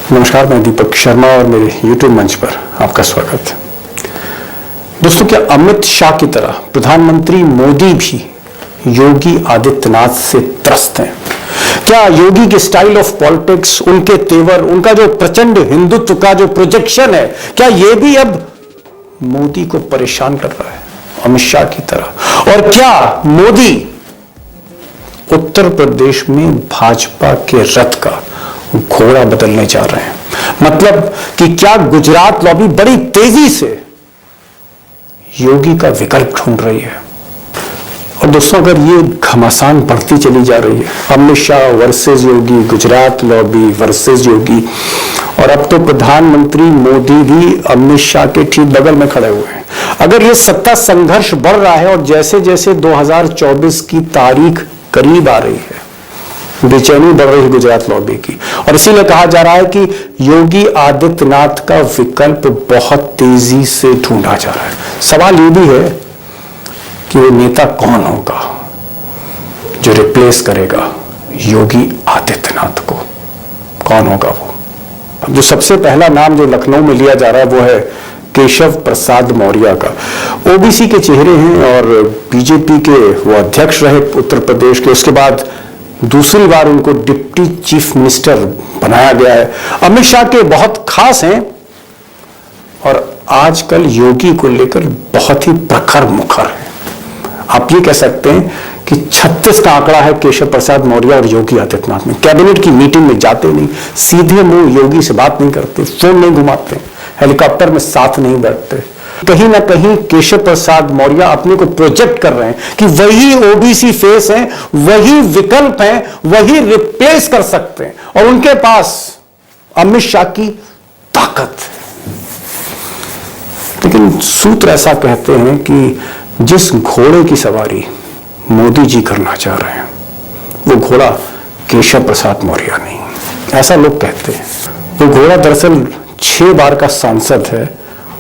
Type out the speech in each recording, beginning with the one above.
नमस्कार, मैं दीपक शर्मा और मेरे YouTube मंच पर आपका स्वागत है। दोस्तों, क्या अमित शाह की तरह प्रधानमंत्री मोदी भी योगी आदित्यनाथ से त्रस्त हैं? क्या योगी के स्टाइल ऑफ पॉलिटिक्स, उनके तेवर, उनका जो प्रचंड हिंदुत्व का जो प्रोजेक्शन है, क्या यह भी अब मोदी को परेशान कर रहा है अमित शाह की तरह? और क्या मोदी उत्तर प्रदेश में भाजपा के रथ का घोड़ा बदलने जा रहे हैं? मतलब कि क्या गुजरात लॉबी बड़ी तेजी से योगी का विकल्प ढूंढ रही है? और दोस्तों, अगर ये घमासान बढ़ती चली जा रही है, अमित शाह वर्सेस योगी, गुजरात लॉबी वर्सेस योगी, और अब तो प्रधानमंत्री मोदी भी अमित शाह के ठीक बगल में खड़े हुए हैं, अगर ये सत्ता संघर्ष बढ़ रहा है और जैसे जैसे 2024 की तारीख करीब आ रही है, बेचैनी बढ़ रही है गुजरात लॉबी की, और इसीलिए कहा जा रहा है कि योगी आदित्यनाथ का विकल्प बहुत तेजी से ढूंढा जा रहा है। सवाल ये भी है कि वो नेता कौन होगा जो रिप्लेस करेगा योगी आदित्यनाथ को? कौन होगा वो? अब जो सबसे पहला नाम जो लखनऊ में लिया जा रहा है वो है केशव प्रसाद मौर्य का। ओबीसी के चेहरे हैं और बीजेपी के वो अध्यक्ष रहे उत्तर प्रदेश के। उसके बाद दूसरी बार उनको डिप्टी चीफ मिनिस्टर बनाया गया है। अमित शाह के बहुत खास हैं और आजकल योगी को लेकर बहुत ही प्रखर मुखर है। आप ये कह सकते हैं कि 36 का आंकड़ा है केशव प्रसाद मौर्य और योगी आदित्यनाथ में। कैबिनेट की मीटिंग में जाते नहीं, सीधे मुंह योगी से बात नहीं करते, फोन नहीं घुमाते, हेलीकॉप्टर में साथ नहीं बैठते। कहीं ना कहीं केशव प्रसाद मौर्य अपने को प्रोजेक्ट कर रहे हैं कि वही ओबीसी फेस हैं, वही विकल्प हैं, वही रिप्लेस कर सकते हैं, और उनके पास अमित शाह की ताकत है। लेकिन सूत्र ऐसा कहते हैं कि जिस घोड़े की सवारी मोदी जी करना चाह रहे हैं वो घोड़ा केशव प्रसाद मौर्य नहीं, ऐसा लोग कहते हैं। वो घोड़ा दरअसल 6 बार का सांसद है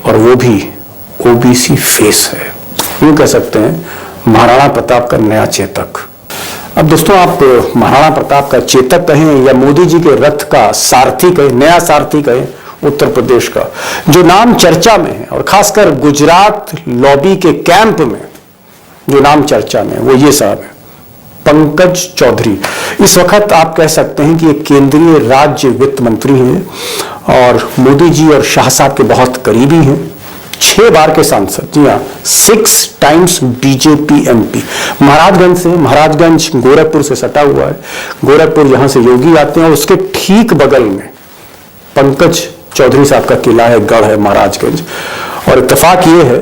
और वो भी ओबीसी फेस है। यूं कह सकते हैं महाराणा प्रताप का नया चेतक। अब दोस्तों, आप महाराणा प्रताप का चेतक कहें या मोदी जी के रथ का सारथी कहें, नया सारथी कहें उत्तर प्रदेश का, जो नाम चर्चा में है और खासकर गुजरात लॉबी के कैंप में जो नाम चर्चा में है वो ये साहब है, पंकज चौधरी। इस वक्त आप कह सकते हैं कि एक केंद्रीय राज्य वित्त मंत्री हैं और मोदी जी और शाह साहब के बहुत करीबी हैं। 6 बार के सांसद, जी हाँ, 6 टाइम्स बीजेपी एमपी। महाराजगंज से, महाराजगंज गोरखपुर से सटा हुआ है। गोरखपुर, यहां से योगी आते हैं और उसके ठीक बगल में पंकज चौधरी साहब का किला है, गढ़ है महाराजगंज। और इत्तेफाक ये है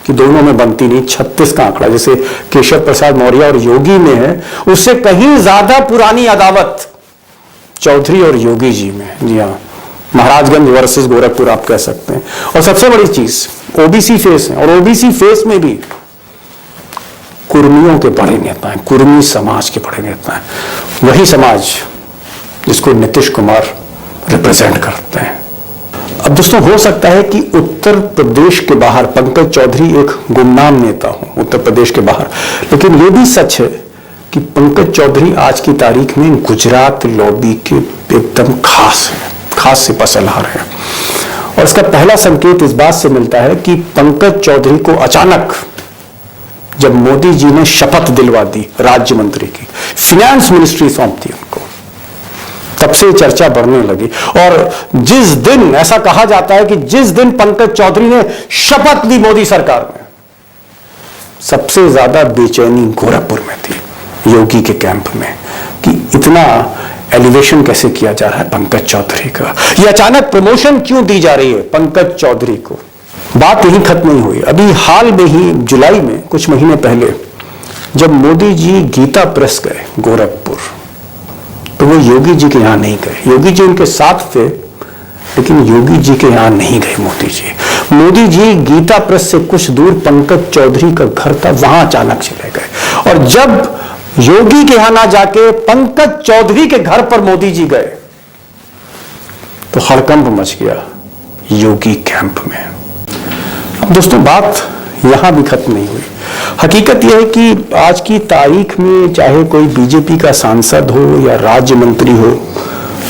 कि दोनों में बनती नहीं। 36 का आंकड़ा जैसे केशव प्रसाद मौर्य और योगी में है, उससे कहीं ज्यादा पुरानी अदावत चौधरी और योगी जी में। जी हाँ, महाराजगंज वर्सेस गोरखपुर आप कह सकते हैं। और सबसे बड़ी चीज, ओबीसी फेस है, और ओबीसी फेस में भी कुर्मियों के बड़े नेता हैं, कुर्मी समाज के बड़े नेता हैं, वही समाज जिसको नीतीश कुमार रिप्रेजेंट करते हैं। अब दोस्तों, हो सकता है कि उत्तर प्रदेश के बाहर पंकज चौधरी एक गुमनाम नेता हो उत्तर प्रदेश के बाहर, लेकिन यह भी सच है कि पंकज चौधरी आज की तारीख में गुजरात लॉबी के एकदम खास है, खास सिपहसालार है। और इसका पहला संकेत इस बात से मिलता है कि पंकज चौधरी को अचानक जब मोदी जी ने शपथ दिलवा दी राज्य मंत्री की, फिनेंस मिनिस्ट्री सौंप दी उनको, तब से चर्चा बढ़ने लगी। और जिस दिन, ऐसा कहा जाता है कि जिस दिन पंकज चौधरी ने शपथ ली मोदी सरकार में, सबसे ज्यादा बेचैनी गोरखपुर में थी, योगी के कैंप में, कि इतना एलिवेशन कैसे किया जा रहा है पंकज चौधरी का, ये अचानक प्रमोशन क्यों दी जा रही है पंकज चौधरी को। बात यही खत्म नहीं हुई। अभी हाल में ही जुलाई में, कुछ महीने पहले, जब मोदी जी गीता प्रेस गए गोरखपुर, तो वो योगी जी के यहां नहीं गए। योगी जी उनके साथ थे, लेकिन योगी जी के यहां नहीं गए मोदी जी। मोदी जी गीता प्रेस से कुछ दूर पंकज चौधरी का घर था, वहां अचानक चले गए। और जब योगी के यहां ना जाके पंकज चौधरी के घर पर मोदी जी गए, तो हड़कंप मच गया योगी कैंप में। अब दोस्तों, बात यहां भी खत्म नहीं हुई। हकीकत यह है कि आज की तारीख में चाहे कोई बीजेपी का सांसद हो या राज्य मंत्री हो,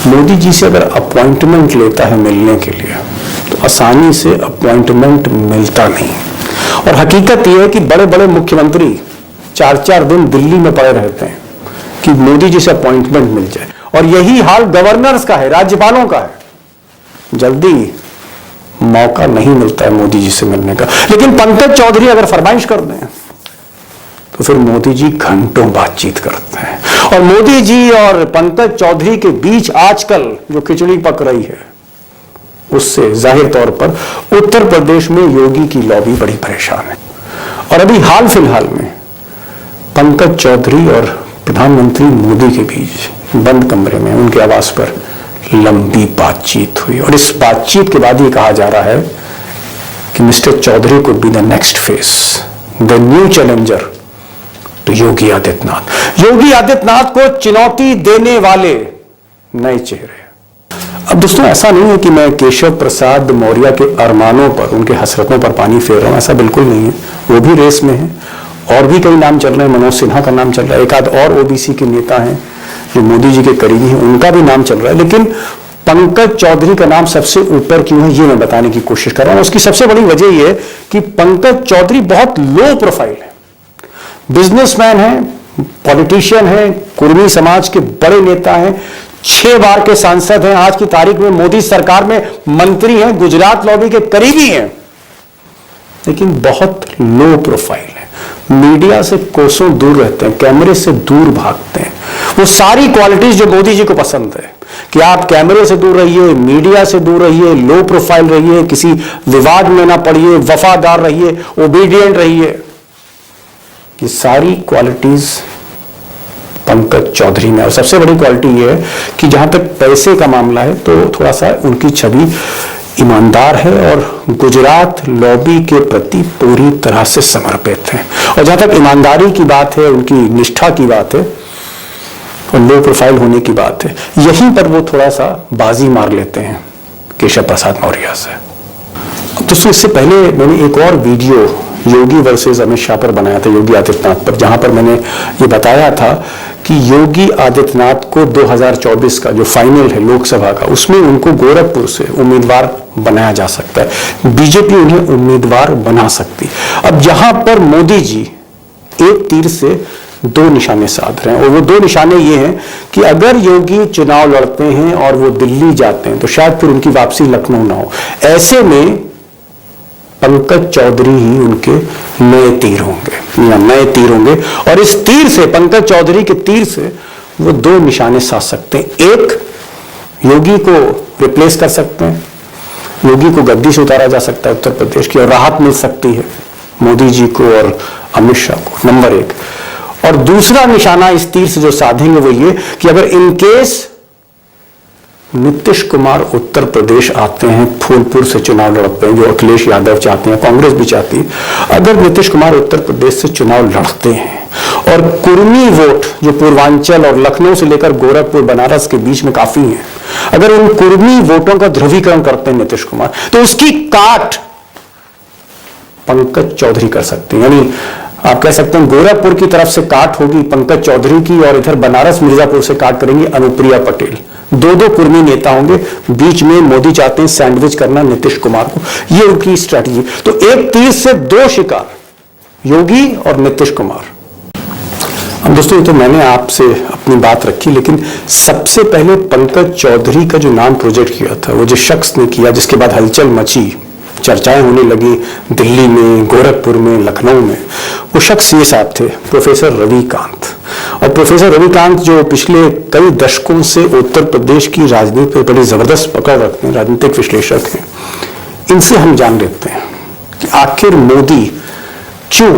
मोदी जी से अगर अपॉइंटमेंट लेता है मिलने के लिए तो आसानी से अपॉइंटमेंट मिलता नहीं। और हकीकत यह है कि बड़े बड़े मुख्यमंत्री 4-4 दिन दिल्ली में पड़े रहते हैं कि मोदी जी से अपॉइंटमेंट मिल जाए, और यही हाल गवर्नर्स का है, राज्यपालों का है। जल्दी मौका नहीं मिलता है मोदी जी से मिलने का। लेकिन पंकज चौधरी अगर फरमाइश कर दें तो फिर मोदी जी घंटों बातचीत करते हैं। और मोदी जी और पंकज चौधरी के बीच आजकल जो खिचड़ी पक रही है, उससे जाहिर तौर पर उत्तर प्रदेश में योगी की लॉबी बड़ी परेशान है। और अभी हाल फिलहाल में पंकज चौधरी और प्रधानमंत्री मोदी के बीच बंद कमरे में उनके आवास पर लंबी बातचीत हुई, और इस बातचीत के बाद ये कहा जा रहा है कि mister Chaudhary could be the next face, the new challenger तो योगी आदित्यनाथ। योगी आदित्यनाथ को चुनौती देने वाले नए चेहरे। अब दोस्तों, ऐसा नहीं है कि मैं केशव प्रसाद मौर्य के अरमानों पर, उनके हसरतों पर पानी फेर रहा हूं, ऐसा बिल्कुल नहीं है। वो भी रेस में है, और भी कई नाम चल रहे हैं। मनोज सिन्हा का नाम चल रहा है, एक आध और ओबीसी के नेता हैं जो मोदी जी के करीबी हैं, उनका भी नाम चल रहा है। लेकिन पंकज चौधरी का नाम सबसे ऊपर क्यों है, ये मैं बताने की कोशिश कर रहा हूं। उसकी सबसे बड़ी वजह यह है कि पंकज चौधरी बहुत लो प्रोफाइल है, बिजनेसमैन है, पॉलिटिशियन है, कुर्मी समाज के बड़े नेता हैं, 6 बार के सांसद हैं, आज की तारीख में मोदी सरकार में मंत्री हैं, गुजरात लॉबी के करीबी हैं, लेकिन बहुत लो प्रोफाइल है। मीडिया से कोसों दूर रहते हैं, कैमरे से दूर भागते हैं। वो सारी क्वालिटीज जो मोदी जी को पसंद है कि आप कैमरे से दूर रहिए, मीडिया से दूर रहिए, लो प्रोफाइल रहिए, किसी विवाद में ना पड़िए, वफादार रहिए, ओबीडियंट रहिए, ये सारी क्वालिटीज पंकज चौधरी में। और सबसे बड़ी क्वालिटी ये है कि जहां तक पैसे का मामला है तो थोड़ा सा उनकी छवि ईमानदार है और गुजरात लॉबी के प्रति पूरी तरह से समर्पित है। और जहां तक ईमानदारी की बात है, उनकी निष्ठा की बात है और लो प्रोफाइल होने की बात है, यहीं पर वो थोड़ा सा बाजी मार लेते हैं केशव प्रसाद मौर्य से। दोस्तों, इससे पहले मैंने एक और वीडियो योगी वर्सेस अमित शाह पर बनाया था, योगी आदित्यनाथ पर, जहां पर मैंने ये बताया था कि योगी आदित्यनाथ को 2024 का जो फाइनल है लोकसभा का, उसमें उनको गोरखपुर से उम्मीदवार बनाया जा सकता है, बीजेपी उन्हें उम्मीदवार बना सकती। अब यहां पर मोदी जी एक तीर से 2 निशाने साध रहे हैं, और वो 2 निशाने ये हैं कि अगर योगी चुनाव लड़ते हैं और वो दिल्ली जाते हैं तो शायद फिर उनकी वापसी लखनऊ ना हो। ऐसे में पंकज चौधरी ही उनके नए तीर होंगे, या नए तीर होंगे, और इस तीर से, पंकज चौधरी के तीर से वो 2 निशाने साध सकते हैं। एक, योगी को रिप्लेस कर सकते हैं, योगी को गद्दी से उतारा जा सकता है उत्तर प्रदेश की, और राहत मिल सकती है मोदी जी को और अमित शाह को, नंबर 1। और दूसरा निशाना इस तीर से जो साधेंगे वो ये कि अगर इनकेस नीतीश कुमार उत्तर प्रदेश आते हैं, फूलपुर से चुनाव लड़ते हैं, जो अखिलेश यादव चाहते हैं, कांग्रेस भी चाहती है, अगर नीतीश कुमार उत्तर प्रदेश से चुनाव लड़ते हैं और कुर्मी वोट जो पूर्वांचल और लखनऊ से लेकर गोरखपुर बनारस के बीच में काफी है, अगर उन कुर्मी वोटों का ध्रुवीकरण करते हैं नीतीश कुमार, तो उसकी काट पंकज चौधरी कर सकते हैं। यानी आप कह सकते हैं गोरखपुर की तरफ से काट होगी पंकज चौधरी की, और इधर बनारस मिर्जापुर से काट करेंगे अनुप्रिया पटेल। 2-2 कुर्मी नेता होंगे, बीच में मोदी चाहते हैं सैंडविच करना नीतीश कुमार को, ये उनकी स्ट्रैटेजी। तो एक तीर से 2 शिकार, योगी और नीतीश कुमार। अब दोस्तों, ये तो मैंने आपसे अपनी बात रखी, लेकिन सबसे पहले पंकज चौधरी का जो नाम प्रोजेक्ट किया था, वो जो शख्स ने किया, जिसके बाद हलचल मची, चर्चाएं होने लगी दिल्ली में, गोरखपुर में, लखनऊ में, वो शख्स ये साहब थे, प्रोफेसर रविकांत। और प्रोफेसर रविकांत जो पिछले कई दशकों से उत्तर प्रदेश की राजनीति पर बड़ी जबरदस्त पकड़ रखते हैं, राजनीतिक विश्लेषक हैं, इनसे हम जान लेते हैं कि आखिर मोदी क्यों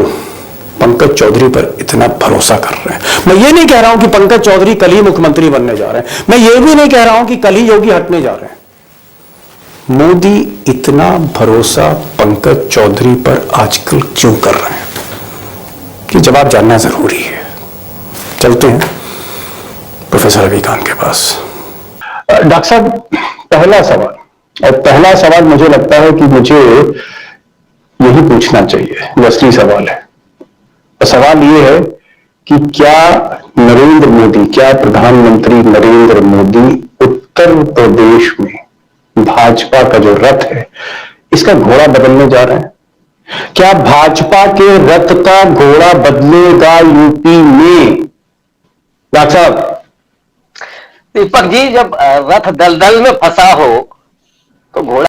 पंकज चौधरी पर इतना भरोसा कर रहे हैं। मैं ये नहीं कह रहा हूं कि पंकज चौधरी कल ही मुख्यमंत्री बनने जा रहे हैं, मैं ये भी नहीं कह रहा हूं कि कल ही योगी हटने जा रहे हैं। मोदी इतना भरोसा पंकज चौधरी पर आजकल क्यों कर रहे हैं, कि जवाब जानना जरूरी है। चलते हैं प्रोफेसर रविकांत के पास। डॉक्टर साहब, पहला सवाल, और पहला सवाल मुझे लगता है कि मुझे यही पूछना चाहिए, जो असली सवाल है। और सवाल ये है कि क्या नरेंद्र मोदी, क्या प्रधानमंत्री नरेंद्र मोदी उत्तर प्रदेश में भाजपा का जो रथ है, इसका घोड़ा बदलने जा रहे हैं। क्या भाजपा के रथ का घोड़ा बदलेगा यूपी में? डॉक्टर साहब, दीपक जी, जब रथ दलदल में फंसा हो तो घोड़ा